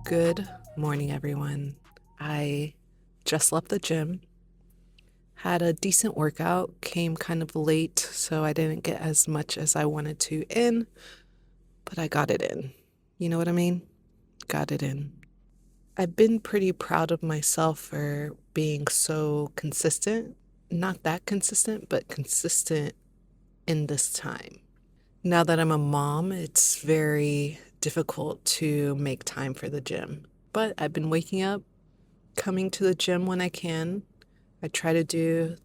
Good morning, everyone. I just left the gym, had a decent workout, came kind of late, so I didn't get as much as I wanted to in, but I got it in. You know what I mean? Got it in. I've been pretty proud of myself for being so consistent. Not that consistent, but consistent in this time. Now that I'm a mom, it's very difficult to make time for the gym. But I've been waking up, coming to the gym when I can. I try to do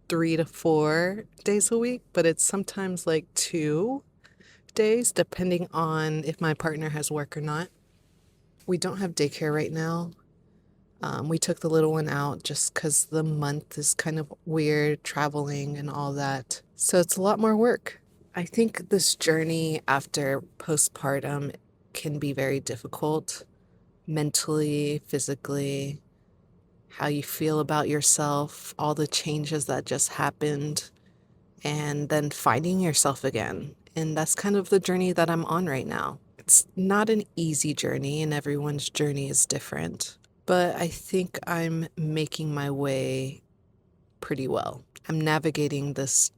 3 to 4 days a week, but it's sometimes like 2 days, depending on if my partner has work or not. We don't have daycare right now. We took the little one out just because the month is kind of weird, traveling and all that. So it's a lot more work. I think this journey after postpartum can be very difficult, mentally, physically, how you feel about yourself, all the changes that just happened, and then finding yourself again. And that's kind of the journey that I'm on right now. It's not an easy journey, and everyone's journey is different, but I think I'm making my way pretty well. I'm navigating this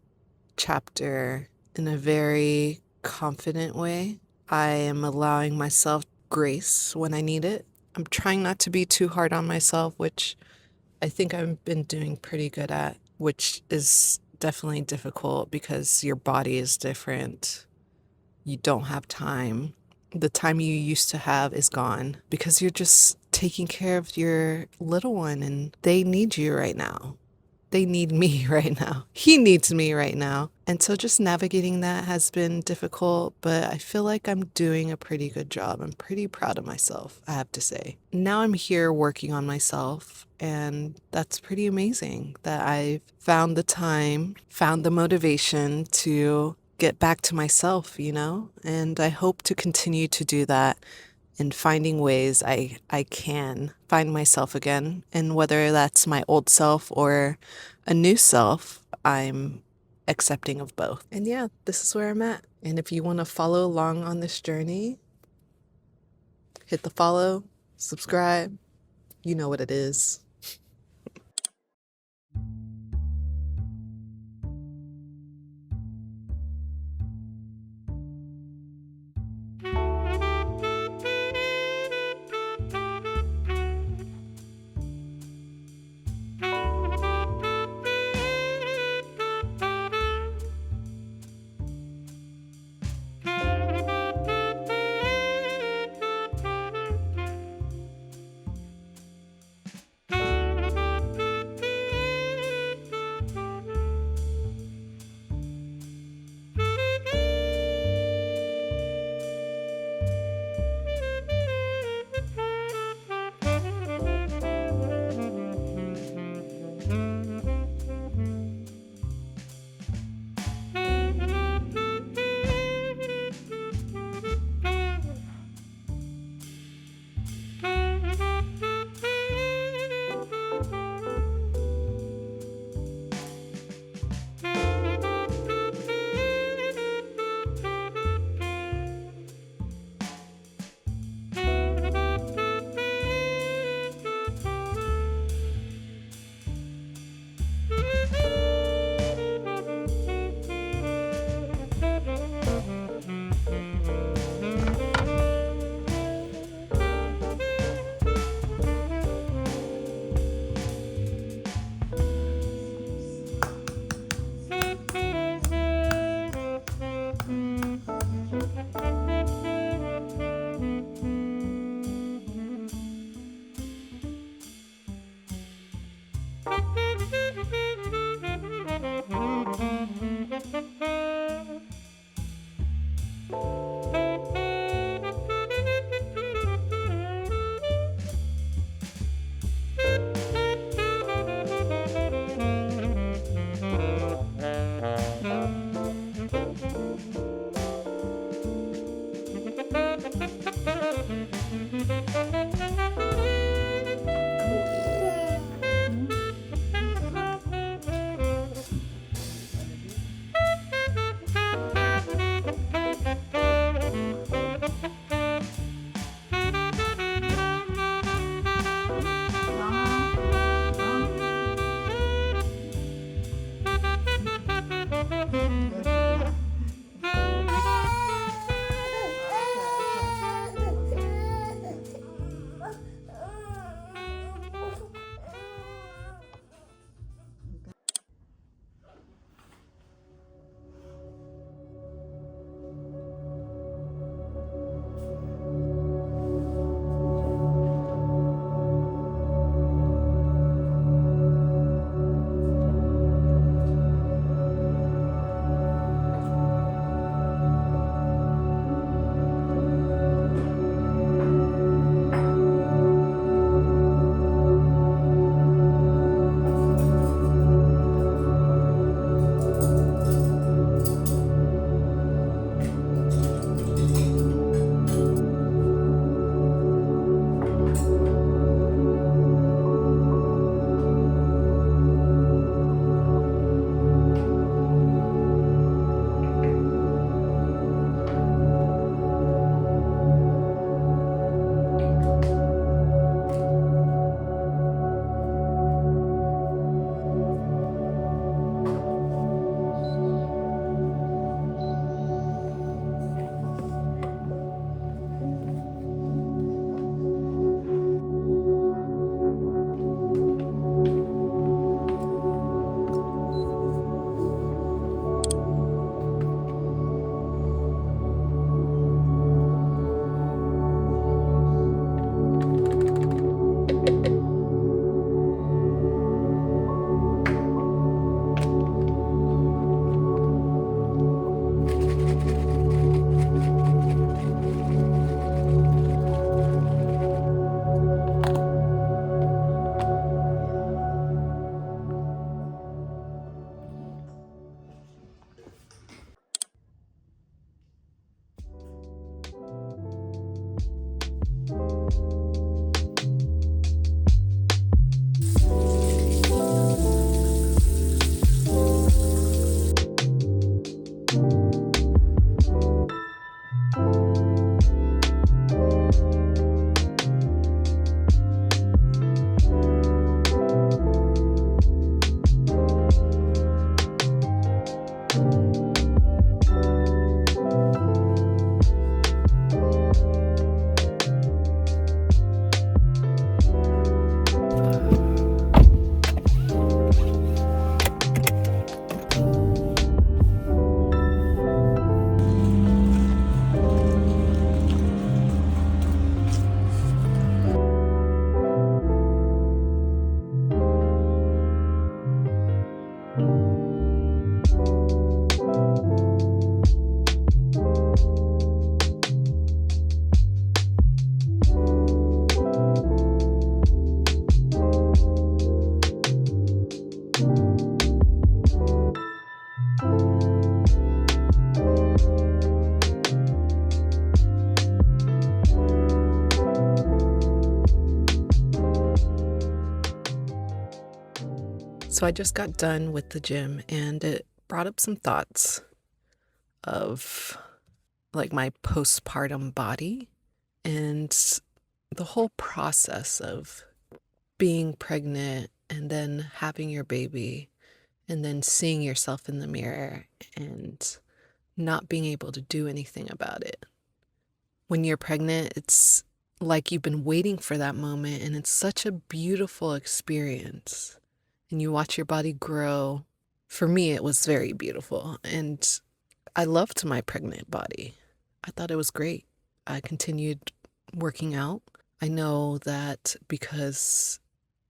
chapter in a very confident way. I am allowing myself grace when I need it. I'm trying not to be too hard on myself, which I think I've been doing pretty good at, which is definitely difficult because your body is different. You don't have time. The time you used to have is gone because you're just taking care of your little one and they need you right now. They need me right now. He needs me right now. And so just navigating that has been difficult, but I feel like I'm doing a pretty good job. I'm pretty proud of myself, I have to say. Now I'm here working on myself, and that's pretty amazing that I've found the time, found the motivation to get back to myself, And I hope to continue to do that and finding ways I can find myself again. And whether that's my old self or a new self, I'm accepting of both. And yeah, this is where I'm at. And if you want to follow along on this journey, hit the follow, subscribe. You know what it is. So I just got done with the gym and it brought up some thoughts of like my postpartum body and the whole process of being pregnant and then having your baby and then seeing yourself in the mirror and not being able to do anything about it. When you're pregnant, it's like you've been waiting for that moment and it's such a beautiful experience. And you watch your body grow. For me, it was very beautiful. And I loved my pregnant body. I thought it was great. I continued working out. I know that because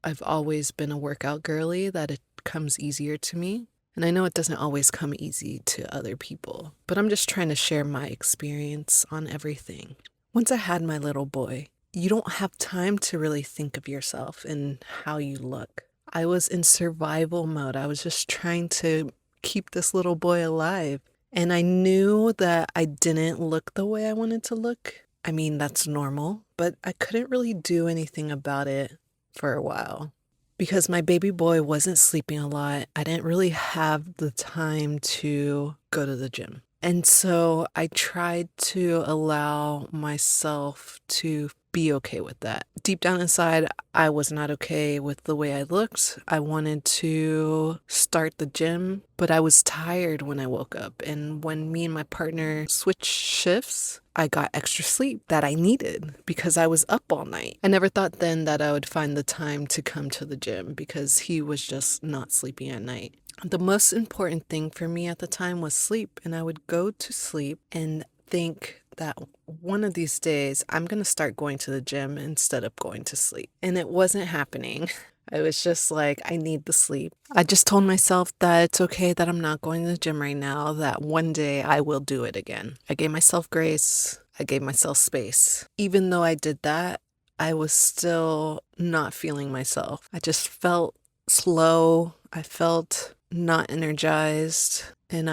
I've always been a workout girly, that it comes easier to me. And I know it doesn't always come easy to other people, but I'm just trying to share my experience on everything. Once I had my little boy, you don't have time to really think of yourself and how you look. I was in survival mode. I was just trying to keep this little boy alive. And I knew that I didn't look the way I wanted to look I mean, that's normal, but I couldn't really do anything about it for a while because my baby boy wasn't sleeping a lot. I didn't really have the time to go to the gym. And so I tried to allow myself to be okay with that. Deep down inside, I was not okay with the way I looked. I wanted to start the gym, but I was tired when I woke up. And when me and my partner switched shifts, I got extra sleep that I needed because I was up all night. I never thought then that I would find the time to come to the gym because he was just not sleeping at night. The most important thing for me at the time was sleep, and I would go to sleep and think that one of these days I'm going to start going to the gym instead of going to sleep. And it wasn't happening. I was just like, I need the sleep. I just told myself that it's okay that I'm not going to the gym right now, that one day I will do it again. I gave myself grace. I gave myself space. Even though I did that, I was still not feeling myself. I just felt slow. I felt not energized. And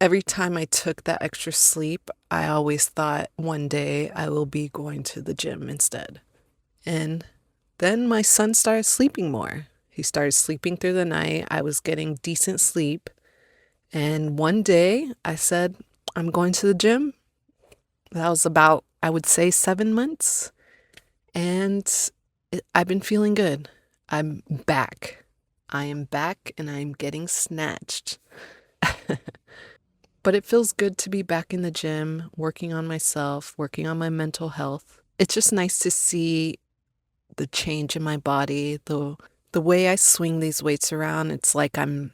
every time I took that extra sleep, I always thought one day I will be going to the gym instead. And then my son started sleeping more. He started sleeping through the night. I was getting decent sleep. And one day I said, I'm going to the gym. That was about, I would say, 7 months. And I've been feeling good. I'm back. I am back and I'm getting snatched. But it feels good to be back in the gym, working on myself, working on my mental health. It's just nice to see the change in my body, the way I swing these weights around. It's like I'm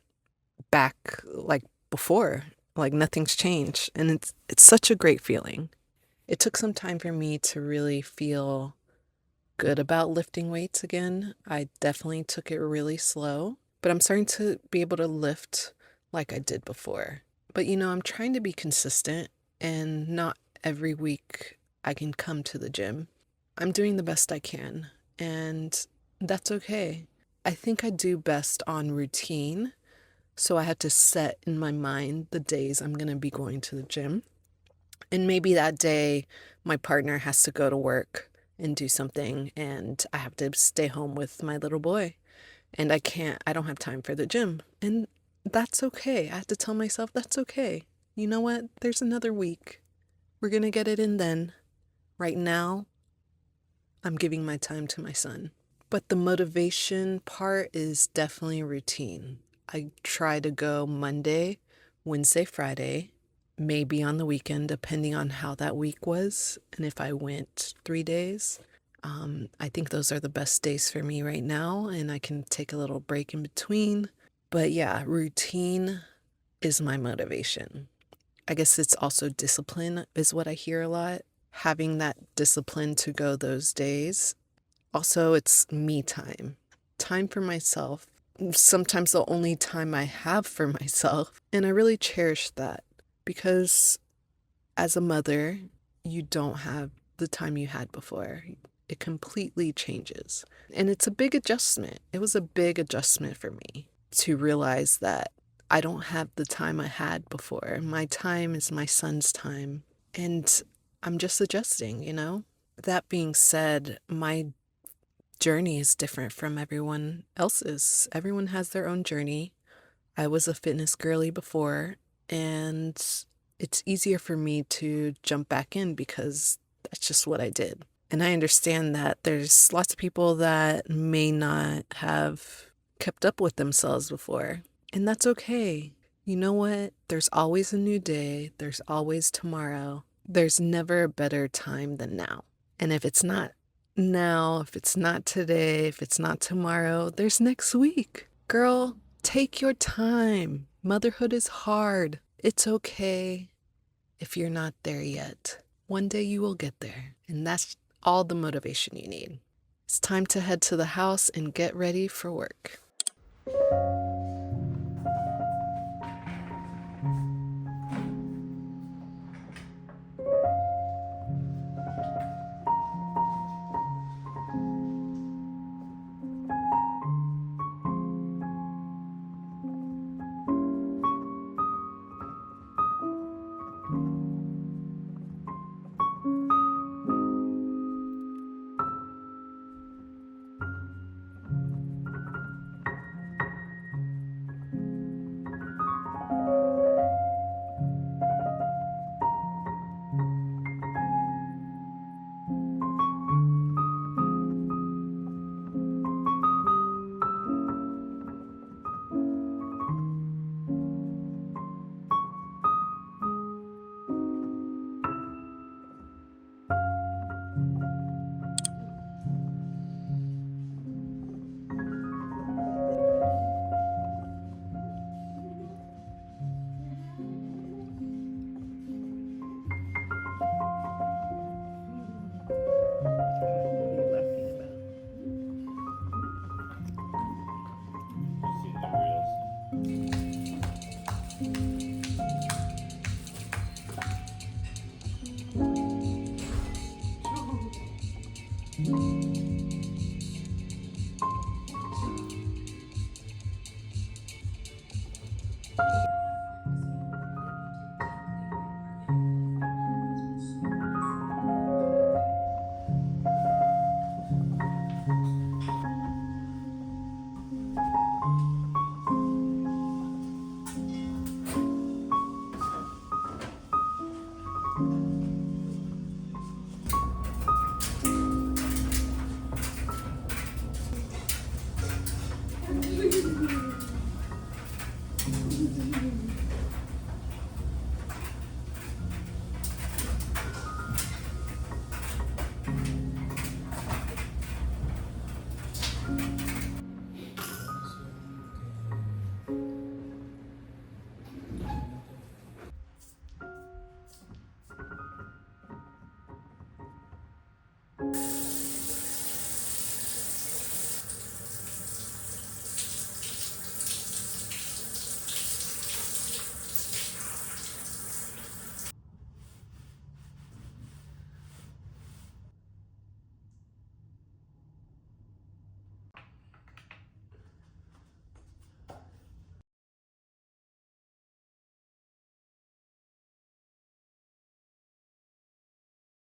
back like before, like nothing's changed. And it's such a great feeling. It took some time for me to really feel good about lifting weights again. I definitely took it really slow, but I'm starting to be able to lift like I did before. But I'm trying to be consistent, and not every week I can come to the gym. I'm doing the best I can, and that's okay. I think I do best on routine, so I had to set in my mind the days I'm going to be going to the gym. And maybe that day my partner has to go to work and do something, and I have to stay home with my little boy. And I don't have time for the gym. And that's okay. I have to tell myself that's okay. You know what? There's another week. We're going to get it in then. Right now, I'm giving my time to my son. But the motivation part is definitely routine. I try to go Monday, Wednesday, Friday, maybe on the weekend, depending on how that week was. And if I went 3 days, I think those are the best days for me right now, and I can take a little break in between. But yeah, routine is my motivation. I guess it's also discipline is what I hear a lot. Having that discipline to go those days. Also, it's me time. Time for myself. Sometimes the only time I have for myself. And I really cherish that because as a mother, you don't have the time you had before. It completely changes. And it's a big adjustment. It was a big adjustment for me to realize that I don't have the time I had before. My time is my son's time. And I'm just adjusting. That being said, my journey is different from everyone else's. Everyone has their own journey. I was a fitness girly before, and it's easier for me to jump back in because that's just what I did. And I understand that there's lots of people that may not have kept up with themselves before, and that's okay. You know what? There's always a new day. There's always tomorrow. There's never a better time than now. And if it's not now, if it's not today, if it's not tomorrow, there's next week. Girl, take your time. Motherhood is hard. It's okay if you're not there yet. One day you will get there, and that's all the motivation you need. It's time to head to the house and get ready for work.